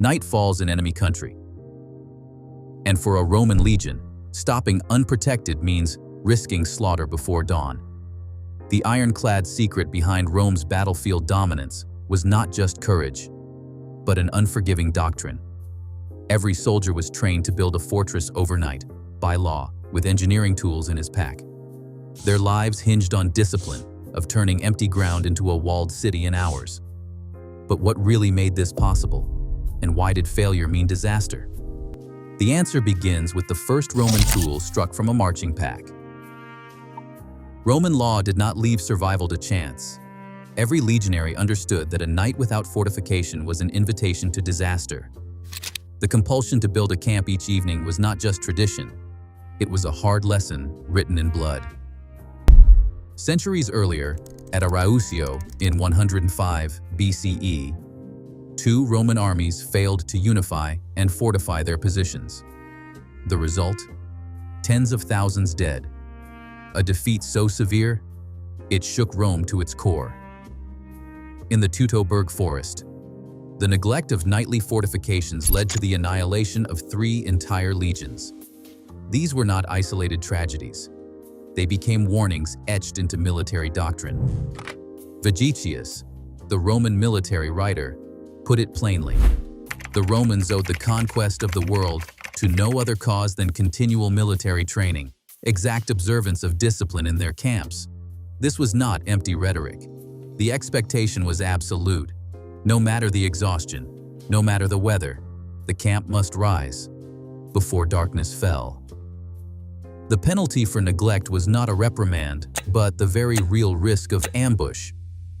Night falls in enemy country. And for a Roman legion, stopping unprotected means risking slaughter before dawn. The ironclad secret behind Rome's battlefield dominance was not just courage, but an unforgiving doctrine. Every soldier was trained to build a fortress overnight, by law, with engineering tools in his pack. Their lives hinged on discipline, of turning empty ground into a walled city in hours. But what really made this possible? And why did failure mean disaster? The answer begins with the first Roman tool struck from a marching pack. Roman law did not leave survival to chance. Every legionary understood that a night without fortification was an invitation to disaster. The compulsion to build a camp each evening was not just tradition, it was a hard lesson written in blood. Centuries earlier, at Arausio in 105 BCE, two Roman armies failed to unify and fortify their positions. The result? Tens of thousands dead. A defeat so severe, it shook Rome to its core. In the Teutoburg forest, the neglect of nightly fortifications led to the annihilation of 3 entire legions. These were not isolated tragedies. They became warnings etched into military doctrine. Vegetius, the Roman military writer, put it plainly. The Romans owed the conquest of the world to no other cause than continual military training, exact observance of discipline in their camps. This was not empty rhetoric. The expectation was absolute. No matter the exhaustion, no matter the weather, the camp must rise before darkness fell. The penalty for neglect was not a reprimand, but the very real risk of ambush,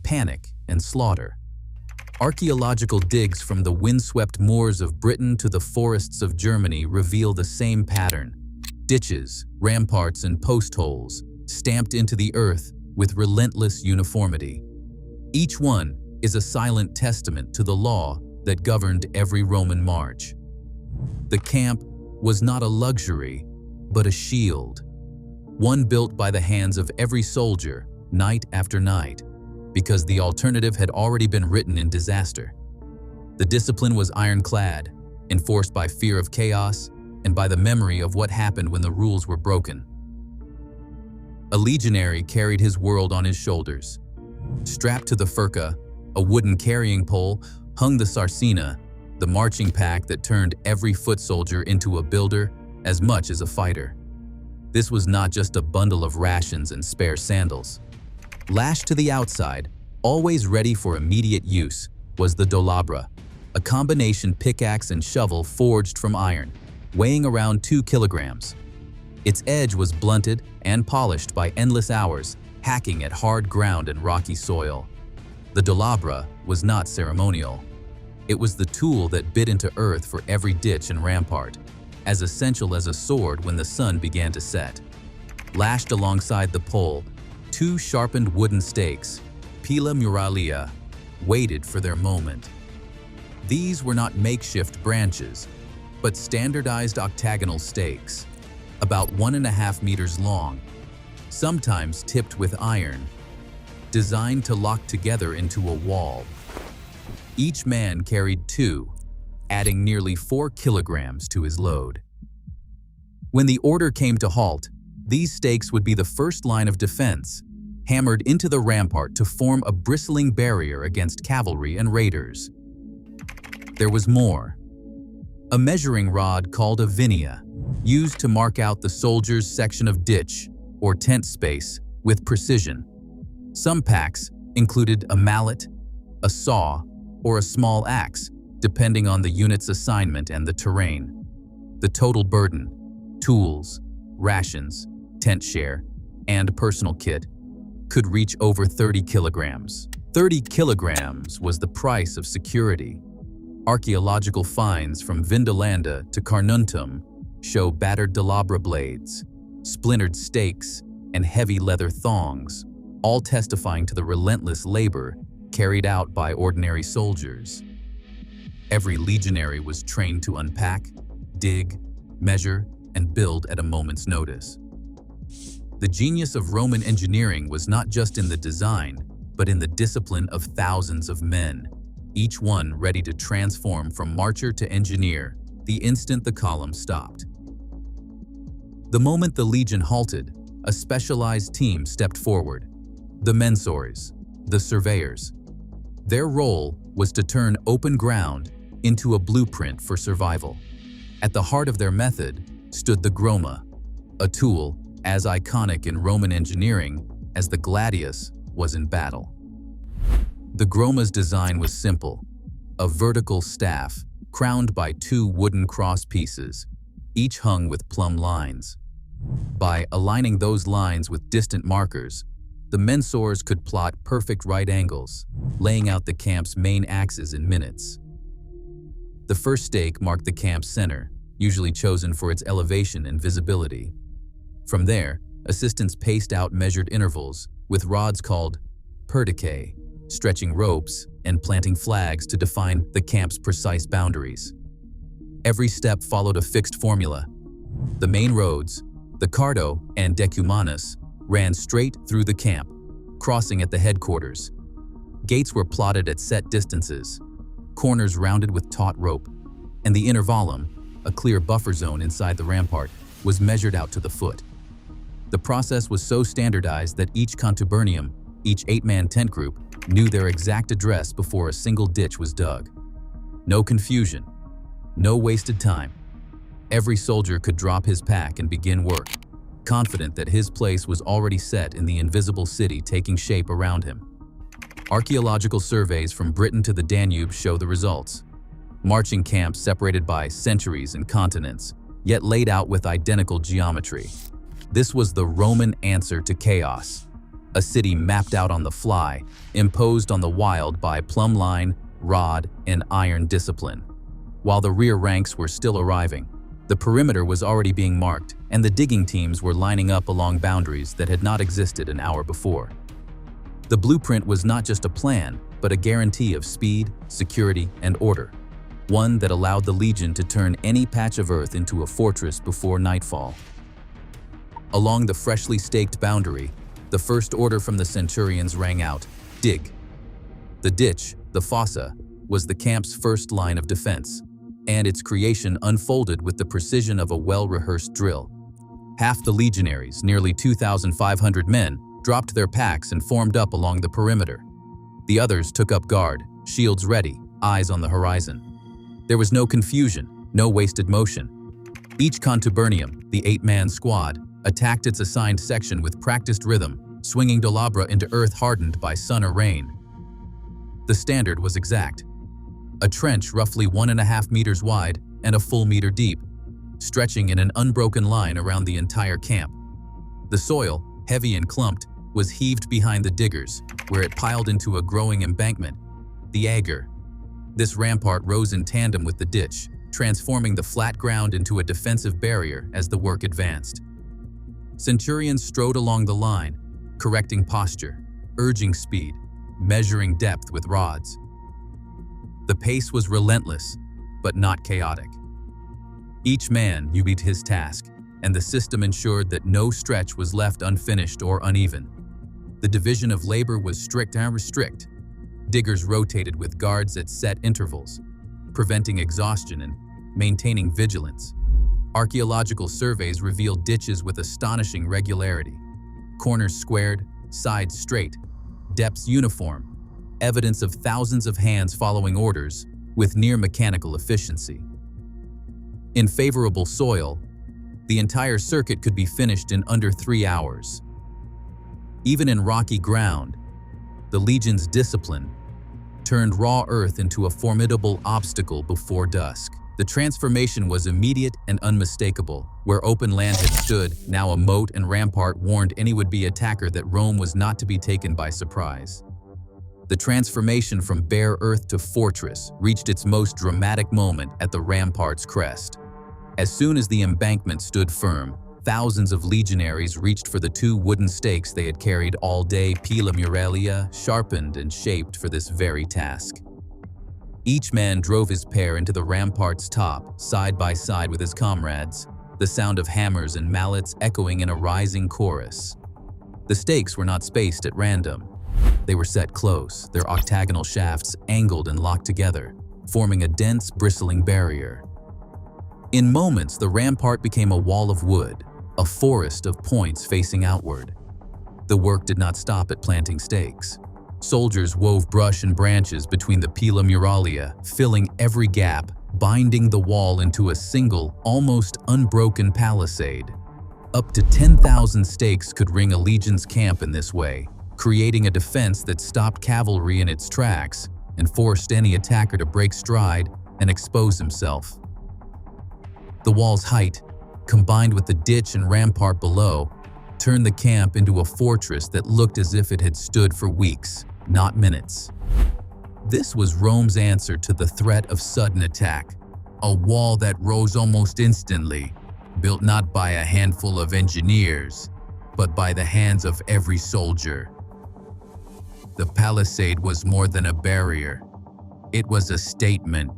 panic, and slaughter. Archaeological digs from the windswept moors of Britain to the forests of Germany reveal the same pattern. Ditches, ramparts, and post holes, stamped into the earth with relentless uniformity. Each one is a silent testament to the law that governed every Roman march. The camp was not a luxury, but a shield, one built by the hands of every soldier, night after night, because the alternative had already been written in disaster. The discipline was ironclad, enforced by fear of chaos and by the memory of what happened when the rules were broken. A legionary carried his world on his shoulders. Strapped to the furca, a wooden carrying pole, hung the sarcina, the marching pack that turned every foot soldier into a builder as much as a fighter. This was not just a bundle of rations and spare sandals. Lashed to the outside, always ready for immediate use, was the dolabra, a combination pickaxe and shovel forged from iron, weighing around 2 kilograms. Its edge was blunted and polished by endless hours, hacking at hard ground and rocky soil. The dolabra was not ceremonial. It was the tool that bit into earth for every ditch and rampart, as essential as a sword when the sun began to set. Lashed alongside the pole, 2 sharpened wooden stakes, pila muralia, waited for their moment. These were not makeshift branches, but standardized octagonal stakes, about 1.5 meters long, sometimes tipped with iron, designed to lock together into a wall. Each man carried 2, adding nearly 4 kilograms to his load. When the order came to halt, these stakes would be the first line of defense, hammered into the rampart to form a bristling barrier against cavalry and raiders. There was more. A measuring rod called a vinia, used to mark out the soldier's section of ditch or tent space with precision. Some packs included a mallet, a saw, or a small axe, depending on the unit's assignment and the terrain. The total burden, tools, rations, tent share, and personal kit, could reach over 30 kilograms. 30 kilograms was the price of security. Archaeological finds from Vindolanda to Carnuntum show battered dolabra blades, splintered stakes, and heavy leather thongs, all testifying to the relentless labor carried out by ordinary soldiers. Every legionary was trained to unpack, dig, measure, and build at a moment's notice. The genius of Roman engineering was not just in the design, but in the discipline of thousands of men, each one ready to transform from marcher to engineer the instant the column stopped. The moment the legion halted, a specialized team stepped forward. The mensores, the surveyors. Their role was to turn open ground into a blueprint for survival. At the heart of their method stood the groma, a tool as iconic in Roman engineering as the gladius was in battle. The groma's design was simple, a vertical staff crowned by two wooden cross pieces, each hung with plumb lines. By aligning those lines with distant markers, the mensores could plot perfect right angles, laying out the camp's main axes in minutes. The first stake marked the camp's center, usually chosen for its elevation and visibility. From there, assistants paced out measured intervals with rods called perdicae, stretching ropes and planting flags to define the camp's precise boundaries. Every step followed a fixed formula. The main roads, the Cardo and Decumanus, ran straight through the camp, crossing at the headquarters. Gates were plotted at set distances, corners rounded with taut rope, and the intervallum, a clear buffer zone inside the rampart, was measured out to the foot. The process was so standardized that each contubernium, each 8-man tent group, knew their exact address before a single ditch was dug. No confusion, no wasted time. Every soldier could drop his pack and begin work, confident that his place was already set in the invisible city taking shape around him. Archaeological surveys from Britain to the Danube show the results. Marching camps separated by centuries and continents, yet laid out with identical geometry. This was the Roman answer to chaos. A city mapped out on the fly, imposed on the wild by plumb line, rod, and iron discipline. While the rear ranks were still arriving, the perimeter was already being marked, and the digging teams were lining up along boundaries that had not existed an hour before. The blueprint was not just a plan, but a guarantee of speed, security, and order. One that allowed the Legion to turn any patch of earth into a fortress before nightfall. Along the freshly staked boundary, the first order from the centurions rang out, dig. The ditch, the fossa, was the camp's first line of defense, and its creation unfolded with the precision of a well-rehearsed drill. Half the legionaries, nearly 2,500 men, dropped their packs and formed up along the perimeter. The others took up guard, shields ready, eyes on the horizon. There was no confusion, no wasted motion. Each contubernium, the 8-man squad, attacked its assigned section with practiced rhythm, swinging dolabra into earth hardened by sun or rain. The standard was exact. A trench roughly 1.5 meters wide and a full meter deep, stretching in an unbroken line around the entire camp. The soil, heavy and clumped, was heaved behind the diggers, where it piled into a growing embankment, the agger. This rampart rose in tandem with the ditch, transforming the flat ground into a defensive barrier as the work advanced. Centurions strode along the line, correcting posture, urging speed, measuring depth with rods. The pace was relentless, but not chaotic. Each man knew his task, and the system ensured that no stretch was left unfinished or uneven. The division of labor was strict and restrict. Diggers rotated with guards at set intervals, preventing exhaustion and maintaining vigilance. Archaeological surveys revealed ditches with astonishing regularity. Corners squared, sides straight, depths uniform, evidence of thousands of hands following orders with near mechanical efficiency. In favorable soil, the entire circuit could be finished in under 3 hours. Even in rocky ground, the Legion's discipline turned raw earth into a formidable obstacle before dusk. The transformation was immediate and unmistakable. Where open land had stood, now a moat and rampart warned any would-be attacker that Rome was not to be taken by surprise. The transformation from bare earth to fortress reached its most dramatic moment at the rampart's crest. As soon as the embankment stood firm, thousands of legionaries reached for the 2 wooden stakes they had carried all day, pila muralia, sharpened and shaped for this very task. Each man drove his pair into the rampart's top, side by side with his comrades, the sound of hammers and mallets echoing in a rising chorus. The stakes were not spaced at random. They were set close, their octagonal shafts angled and locked together, forming a dense, bristling barrier. In moments, the rampart became a wall of wood, a forest of points facing outward. The work did not stop at planting stakes. Soldiers wove brush and branches between the pila muralia, filling every gap, binding the wall into a single, almost unbroken palisade. Up to 10,000 stakes could ring a legion's camp in this way, creating a defense that stopped cavalry in its tracks and forced any attacker to break stride and expose himself. The wall's height, combined with the ditch and rampart below, turned the camp into a fortress that looked as if it had stood for weeks, not minutes. This was Rome's answer to the threat of sudden attack, a wall that rose almost instantly, built not by a handful of engineers, but by the hands of every soldier. The palisade was more than a barrier. It was a statement,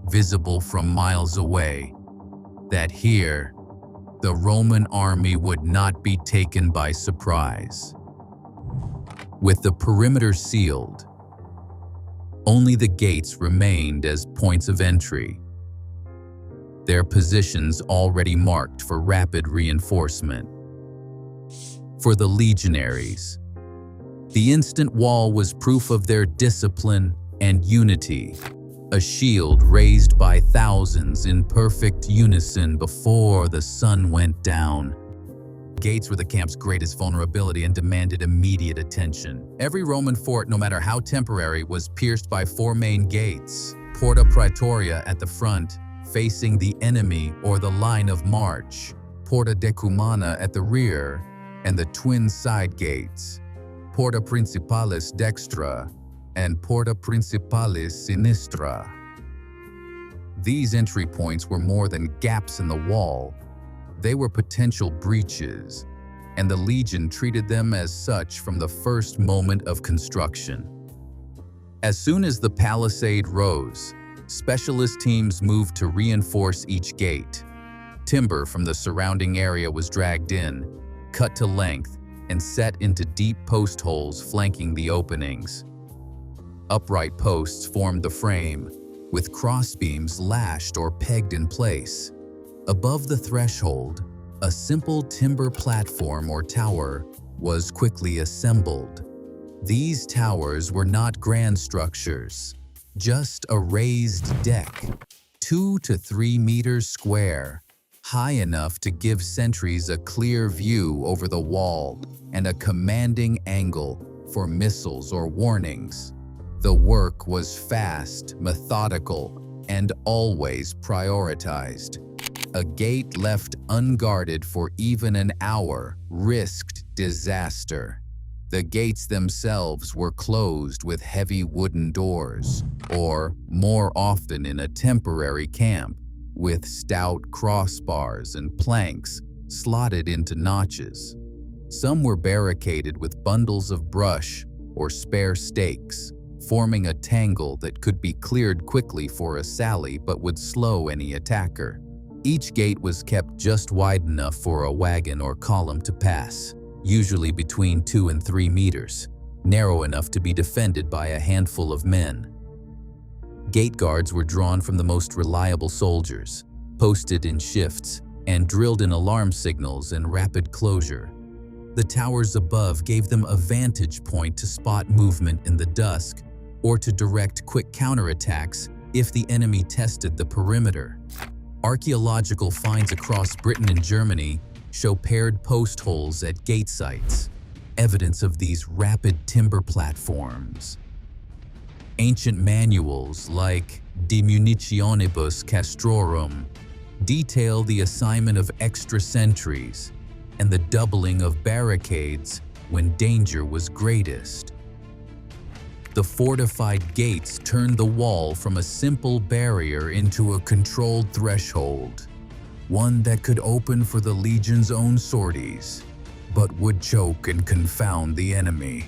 visible from miles away, that here, the Roman army would not be taken by surprise. With the perimeter sealed, only the gates remained as points of entry, their positions already marked for rapid reinforcement. For the Legionaries, the instant wall was proof of their discipline and unity, a shield raised by thousands in perfect unison before the sun went down. Gates were the camp's greatest vulnerability and demanded immediate attention. Every Roman fort, no matter how temporary, was pierced by four main gates: Porta Praetoria at the front, facing the enemy or the line of march; Porta Decumana at the rear; and the twin side gates, Porta Principalis Dextra and Porta Principalis Sinistra. These entry points were more than gaps in the wall. They were potential breaches, and the Legion treated them as such from the first moment of construction. As soon as the palisade rose, specialist teams moved to reinforce each gate. Timber from the surrounding area was dragged in, cut to length, and set into deep post holes flanking the openings. Upright posts formed the frame, with crossbeams lashed or pegged in place. Above the threshold, a simple timber platform or tower was quickly assembled. These towers were not grand structures, just a raised deck, 2 to 3 meters square, high enough to give sentries a clear view over the wall and a commanding angle for missiles or warnings. The work was fast, methodical, and always prioritized. A gate left unguarded for even an hour risked disaster. The gates themselves were closed with heavy wooden doors, or, more often in a temporary camp, with stout crossbars and planks slotted into notches. Some were barricaded with bundles of brush or spare stakes, forming a tangle that could be cleared quickly for a sally but would slow any attacker. Each gate was kept just wide enough for a wagon or column to pass, usually between 2 and 3 meters, narrow enough to be defended by a handful of men. Gate guards were drawn from the most reliable soldiers, posted in shifts, and drilled in alarm signals and rapid closure. The towers above gave them a vantage point to spot movement in the dusk or to direct quick counterattacks if the enemy tested the perimeter. Archaeological finds across Britain and Germany show paired post holes at gate sites, evidence of these rapid timber platforms. Ancient manuals like De Munitionibus Castrorum detail the assignment of extra sentries and the doubling of barricades when danger was greatest. The fortified gates turned the wall from a simple barrier into a controlled threshold, one that could open for the Legion's own sorties, but would choke and confound the enemy.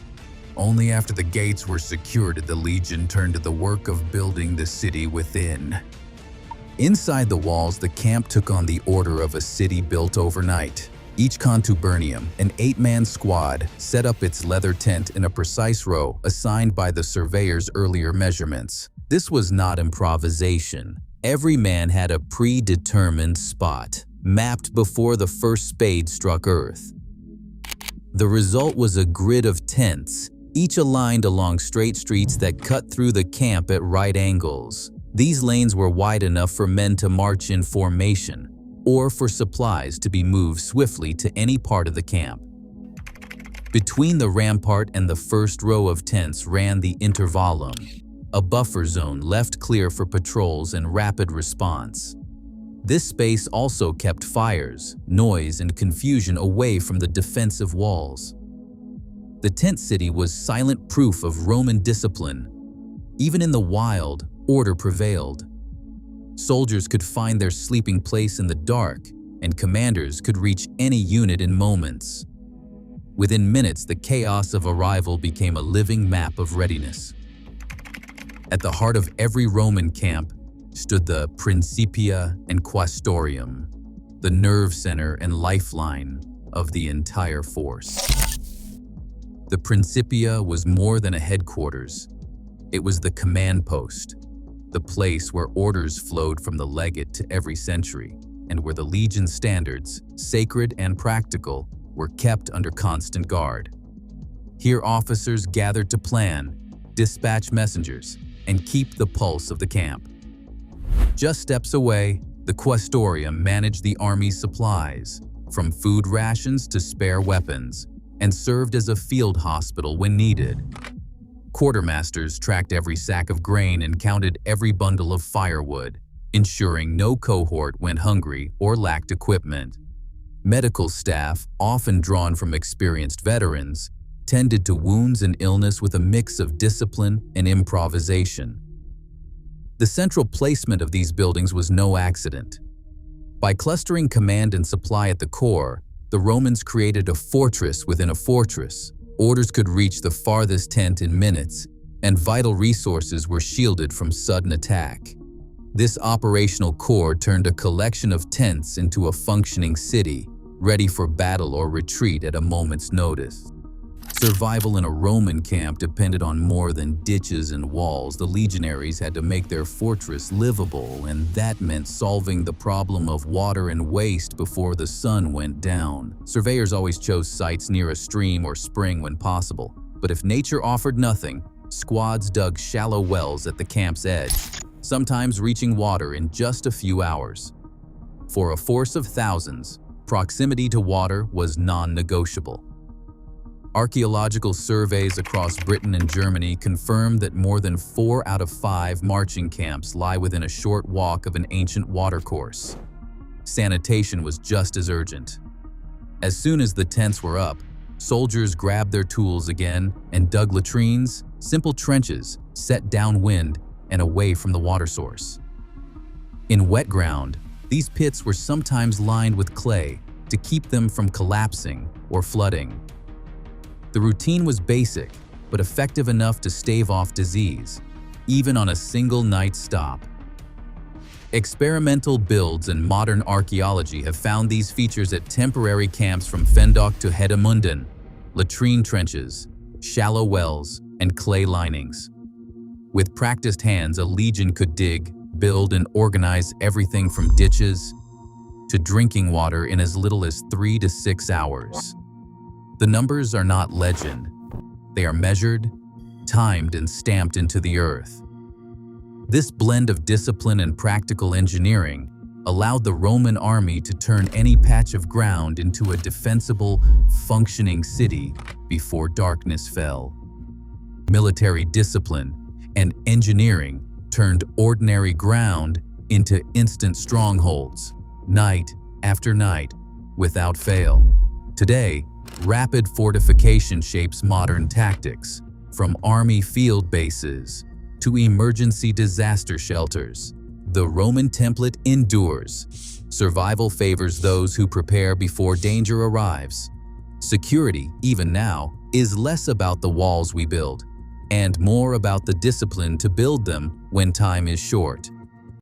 Only after the gates were secured did the Legion turn to the work of building the city within. Inside the walls, the camp took on the order of a city built overnight. Each contubernum, an 8-man squad, set up its leather tent in a precise row assigned by the surveyor's earlier measurements. This was not improvisation. Every man had a predetermined spot, mapped before the first spade struck earth. The result was a grid of tents, each aligned along straight streets that cut through the camp at right angles. These lanes were wide enough for men to march in formation, or for supplies to be moved swiftly to any part of the camp. Between the rampart and the first row of tents ran the intervallum, a buffer zone left clear for patrols and rapid response. This space also kept fires, noise, and confusion away from the defensive walls. The tent city was silent proof of Roman discipline. Even in the wild, order prevailed. Soldiers could find their sleeping place in the dark, and commanders could reach any unit in moments. Within minutes, the chaos of arrival became a living map of readiness. At the heart of every Roman camp stood the Principia and Quaestorium, the nerve center and lifeline of the entire force. The Principia was more than a headquarters. It was the command post, the place where orders flowed from the legate to every century, and where the legion standards, sacred and practical, were kept under constant guard. Here officers gathered to plan, dispatch messengers, and keep the pulse of the camp. Just steps away, the Quaestorium managed the army's supplies, from food rations to spare weapons, and served as a field hospital when needed. Quartermasters tracked every sack of grain and counted every bundle of firewood, ensuring no cohort went hungry or lacked equipment. Medical staff, often drawn from experienced veterans, tended to wounds and illness with a mix of discipline and improvisation. The central placement of these buildings was no accident. By clustering command and supply at the core, the Romans created a fortress within a fortress. Orders could reach the farthest tent in minutes, and vital resources were shielded from sudden attack. This operational core turned a collection of tents into a functioning city, ready for battle or retreat at a moment's notice. Survival in a Roman camp depended on more than ditches and walls. The legionaries had to make their fortress livable, and that meant solving the problem of water and waste before the sun went down. Surveyors always chose sites near a stream or spring when possible, but if nature offered nothing, squads dug shallow wells at the camp's edge, sometimes reaching water in just a few hours. For a force of thousands, proximity to water was non-negotiable. Archaeological surveys across Britain and Germany confirmed that more than 4 out of 5 marching camps lie within a short walk of an ancient watercourse. Sanitation was just as urgent. As soon as the tents were up, soldiers grabbed their tools again and dug latrines, simple trenches, set downwind and away from the water source. In wet ground, these pits were sometimes lined with clay to keep them from collapsing or flooding. The routine was basic, but effective enough to stave off disease, even on a single night stop. Experimental builds and modern archaeology have found these features at temporary camps from Fendock to Hedemunden: latrine trenches, shallow wells, and clay linings. With practiced hands, a legion could dig, build, and organize everything from ditches to drinking water in as little as 3 to 6 hours. The numbers are not legend. They are measured, timed, and stamped into the earth. This blend of discipline and practical engineering allowed the Roman army to turn any patch of ground into a defensible, functioning city before darkness fell. Military discipline and engineering turned ordinary ground into instant strongholds, night after night, without fail. Today, rapid fortification shapes modern tactics, from army field bases to emergency disaster shelters. The Roman template endures. Survival favors those who prepare before danger arrives. Security, even now, is less about the walls we build, and more about the discipline to build them when time is short.